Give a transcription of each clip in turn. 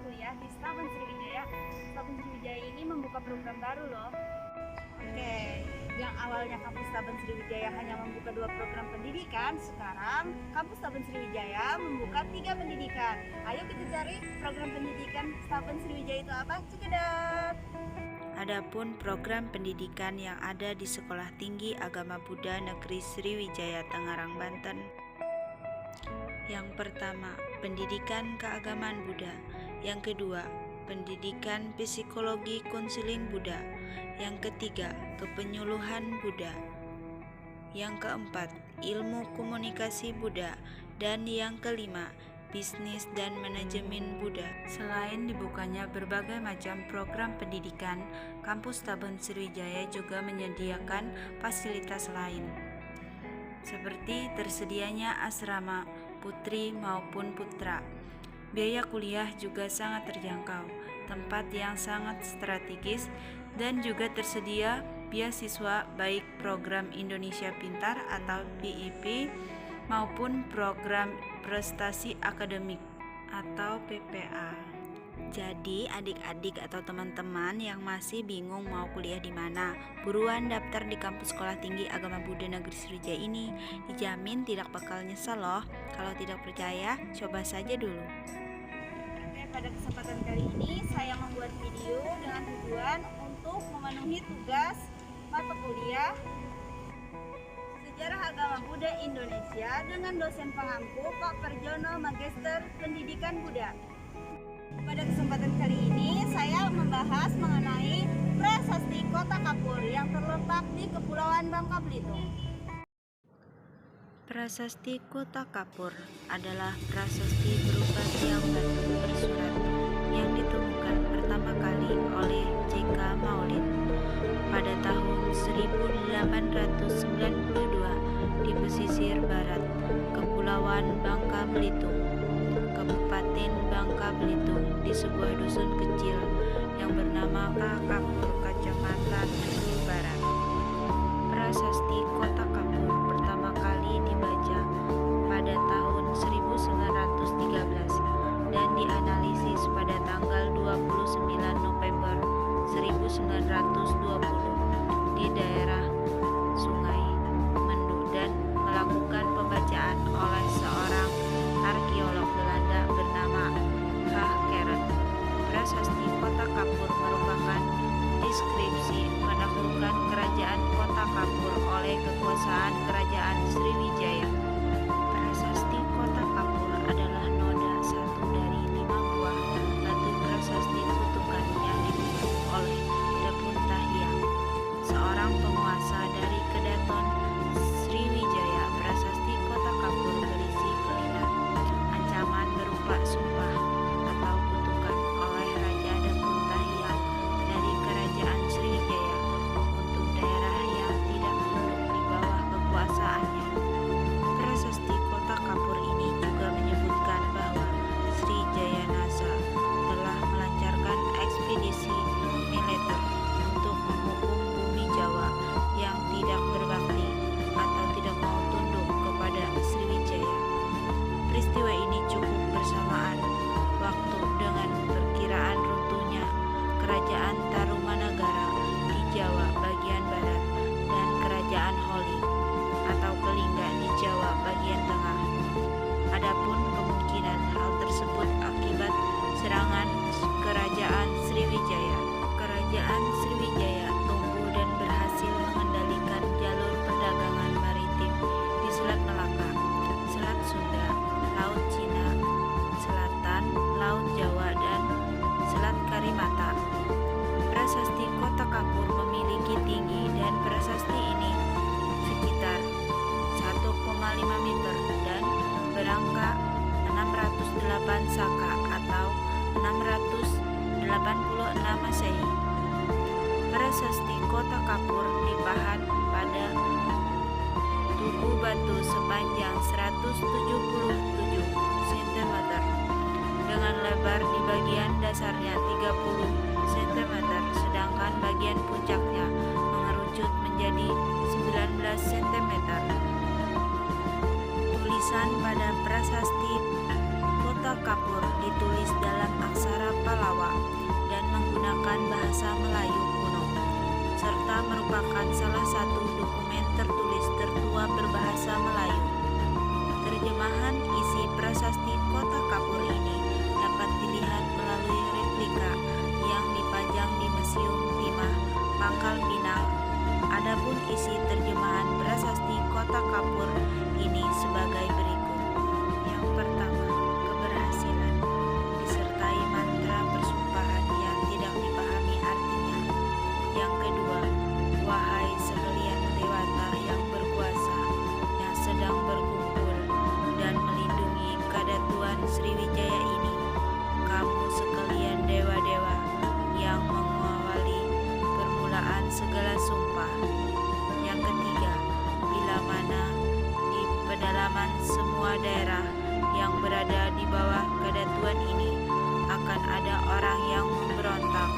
kuliah di Setaban Sriwijaya. Setaban Sriwijaya ini membuka program baru loh. Oke, yang awalnya kampus Setaban Sriwijaya hanya membuka 2 program pendidikan, sekarang kampus Setaban Sriwijaya membuka 3 pendidikan. Ayo kita cari program pendidikan Setaban Sriwijaya itu apa? Cekedat. Adapun program pendidikan yang ada di Sekolah Tinggi Agama Buddha Negeri Sriwijaya Tangerang, Banten. Yang pertama, pendidikan keagamaan Buddha. Yang kedua, pendidikan psikologi konseling Buddha. Yang ketiga, kepenyuluhan Buddha. Yang keempat, ilmu komunikasi Buddha. Dan yang kelima, bisnis dan manajemen Buddha. Selain dibukanya berbagai macam program pendidikan, kampus Setaban Sriwijaya juga menyediakan fasilitas lain, seperti tersedianya asrama putri maupun putra. Biaya kuliah juga sangat terjangkau, tempat yang sangat strategis, dan juga tersedia beasiswa baik program Indonesia Pintar atau PIP maupun program prestasi akademik atau PPA. Jadi adik-adik atau teman-teman yang masih bingung mau kuliah di mana, buruan daftar di kampus Sekolah Tinggi Agama Buddha Negeri Sriwijaya ini. Dijamin tidak bakal nyesel loh. Kalau tidak percaya, coba saja dulu. Oke, pada kesempatan kali ini saya membuat video dengan tujuan untuk memenuhi tugas mata kuliah Sejarah Agama Buddha Indonesia dengan dosen pengampu Pak Perjono Magister Pendidikan Buddha. Pada kesempatan kali ini saya membahas mengenai Prasasti Kota Kapur yang terletak di Kepulauan Bangka Belitung. Prasasti Kota Kapur adalah prasasti berupa tiang batu bersurat yang ditemukan pertama kali oleh J.K. Maulid pada tahun 1892 di pesisir barat Kepulauan Bangka Belitung, Kabupaten Bangka Belitung, di sebuah dusun kecil yang bernama Kapur, Kecamatan Mendul Barat. Prasasti Kota Kapur pertama kali dibaca pada tahun 1913 dan dianalisis pada tanggal 29 November 1920 di daerah Sungai Mendu dan melakukan pembacaan oleh seorang arkeolog Belanda bernama H. Keren. Prasasti Kota Kapur merupakan deskripsi penaklukan kerajaan Kota Kapur oleh kekuasaan kerajaan Sriwijaya. Prasasti Kota Kapur adalah noda satu dari 5 buah batu prasasti kutukan yang dibentuk oleh Depuntahyang, seorang penguasa dari Kedaton Sriwijaya. Prasasti Kota Kapur berisi kelima ancaman berupa sumpah atau kutukan oleh Raja Depuntahyang dari Kerajaan Sriwijaya untuk daerah yang tidak tunduk di bawah kekuasaannya. Prasasti Kota Kapur ini juga menyebutkan bahwa Sri Jayanasa telah melancarkan ekspedisi militer untuk menghukum bumi Jawa yang tidak berbakti atau tidak mau tunduk kepada Sriwijaya. Peristiwa ini cukup bersamaan waktu dengan perkiraan runtuhnya Kerajaan Tarumanagara di Jawa bagian barat dan Kerajaan Holi atau Kelingga di Jawa bagian tengah. Adapun kemungkinan hal tersebut akibat serangan Kerajaan Sriwijaya. Kerajaan Sriwijaya tumbuh dan berhasil mengendalikan jalur perdagangan maritim di Selat Melaka, Selat Sunda, Laut Cina Selatan, Laut Jawa, dan Selat Karimata. Prasasti Kota Kapur memiliki tinggi dan prasasti ini sekitar 1,5 meter dan berangka 608 saka atau 686 Masehi. Prasasti Kota Kapur dipahat pada tugu batu sepanjang 177 cm dengan lebar di bagian dasarnya 30 cm, sedangkan bagian puncaknya mengerucut menjadi 19 cm. Tulisan pada prasasti Kota Kapur ditulis dalam aksara merupakan bahasa Melayu kuno, serta merupakan salah satu dokumen tertulis tertua berbahasa Melayu. Terjemahan isi prasasti Kota Kapur ini dapat dilihat melalui replika yang dipajang di Museum Timah, Pangkal Pinang. Adapun isi terjemahan prasasti Kota Kapur ini sebagai berikut. Yang pertama, keberhasilan, disertai mantra persumpahan yang tidak dipahami artinya. Yang kedua, wahai sekalian dewata yang berkuasa, yang sedang berkumpul dan melindungi Kadatuan Sriwijaya ini, kamu sekalian dewa-dewa yang mengawali permulaan segala sumpah. Yang ketiga, bila mana di pedalaman semua daerah yang berada di bawah Kadatuan ini akan ada orang yang memberontak,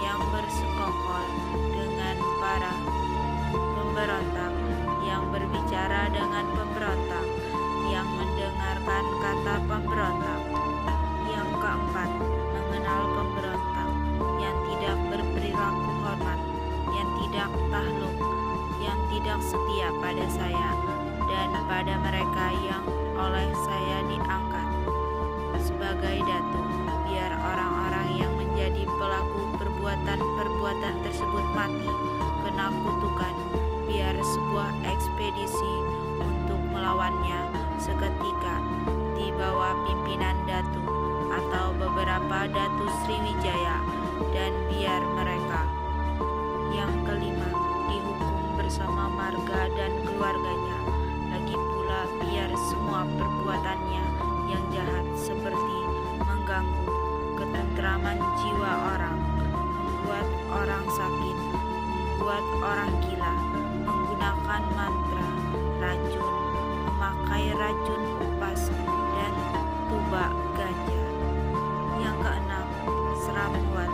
yang bersekongkol dengan para pemberontak, yang berbicara dengan pemberontak, yang mendengarkan kata pemberontak. Yang keempat, mengenal pemberontak, yang tidak berperilaku hormat, yang tidak tahluk, yang tidak setia pada saya dan pada mereka yang oleh saya diangkat sebagai datu, biar orang-orang yang menjadi pelaku perbuatan-perbuatan tersebut mati, kena kutukan, biar sebuah ekspedisi untuk melawannya seketika di bawah pimpinan datu atau beberapa datu Sriwijaya, dan biar mereka. Yang kelima, dihukum bersama marga dan keluarganya. Lagi pula biar semua perbuatannya yang jahat seperti mengganggu ketentraman jiwa orang, membuat orang sakit, membuat orang gila, menggunakan mantra, racun, memakai racun upas dan tuba ganja. Yang keenam, serambuan,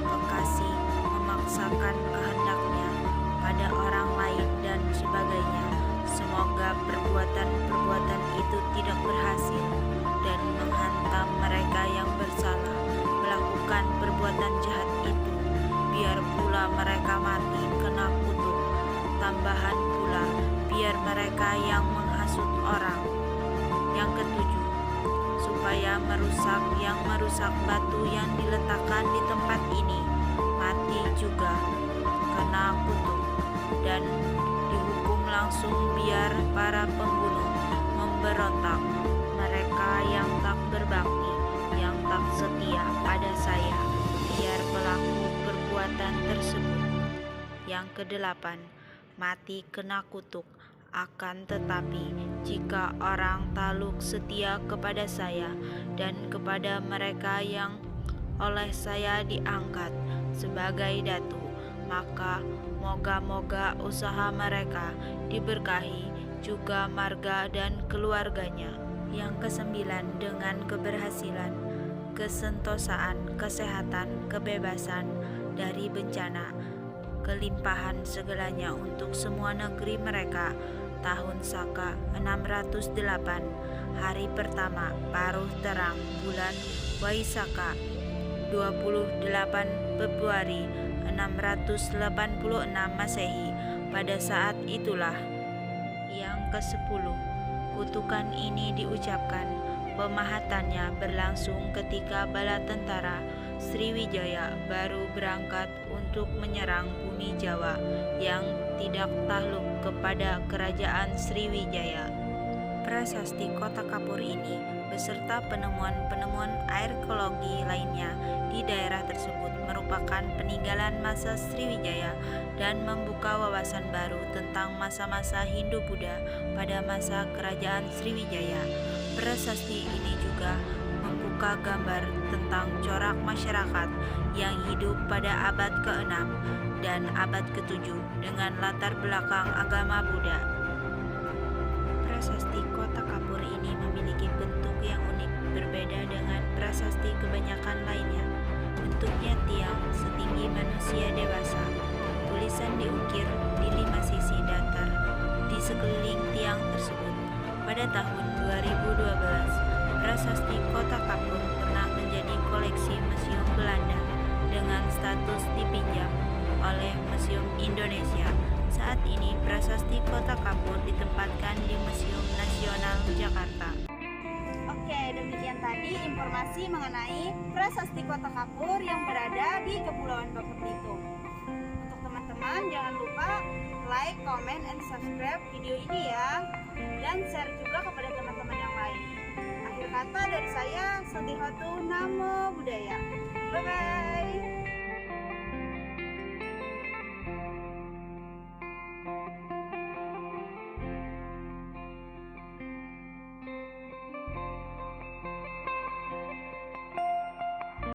bekasi, memaksakan kehendaknya pada orang lain dan sebagainya. Semoga perbuatan-perbuatan itu tidak berhasil dan menghantam mereka yang bersalah melakukan perbuatan jahat itu, biar pula mereka mati kena kutuk. Tambahan pula biar mereka yang menghasut orang. Yang ketujuh, supaya yang merusak batu yang diletakkan di tempat ini mati juga kena kutuk, dan dihukum langsung biar para pembunuh memberontak, mereka yang tak berbakti, yang tak setia pada saya, biar pelaku perbuatan tersebut. Yang kedelapan, mati kena kutuk. Akan tetapi jika orang taluk setia kepada saya dan kepada mereka yang oleh saya diangkat sebagai datu, maka moga-moga usaha mereka diberkahi, juga marga dan keluarganya. Yang kesembilan, dengan keberhasilan, kesentosaan, kesehatan, kebebasan dari bencana, kelimpahan segalanya untuk semua negeri mereka. Tahun Saka 608, hari pertama, paruh terang, bulan Waisaka, 28 Februari 686 Masehi. Pada saat itulah. Yang ke-10, kutukan ini diucapkan. Pemahatannya berlangsung ketika bala tentara Sriwijaya baru berangkat untuk menyerang bumi Jawa yang tidak takluk kepada kerajaan Sriwijaya. Prasasti Kota Kapur ini beserta penemuan-penemuan arkeologi lainnya di daerah tersebut merupakan peninggalan masa Sriwijaya dan membuka wawasan baru tentang masa-masa Hindu-Buddha pada masa kerajaan Sriwijaya. Prasasti ini juga membuka gambar tentang corak masyarakat yang hidup pada abad ke-6 dan abad ke-7 dengan latar belakang agama Buddha. Prasasti Kota Kapur ini memiliki bentuk yang unik, berbeda dengan prasasti kebanyakan lainnya. Bentuknya tiang setinggi manusia dewasa. Tulisan diukir di 5 sisi datar di sekeliling tiang tersebut. Pada tahun 2012, prasasti Kota Kapur pernah menjadi koleksi Museum Belanda dengan status ini Prasasti Kota Kapur ditempatkan di Museum Nasional Jakarta. Oke, demikian tadi informasi mengenai Prasasti Kota Kapur yang berada di Kepulauan Bangka Belitung. Untuk teman-teman jangan lupa like, comment, and subscribe video ini ya, dan share juga kepada teman-teman yang lain. Akhir kata dari saya, Sotihatu Namo Buddhaya. Bye-bye.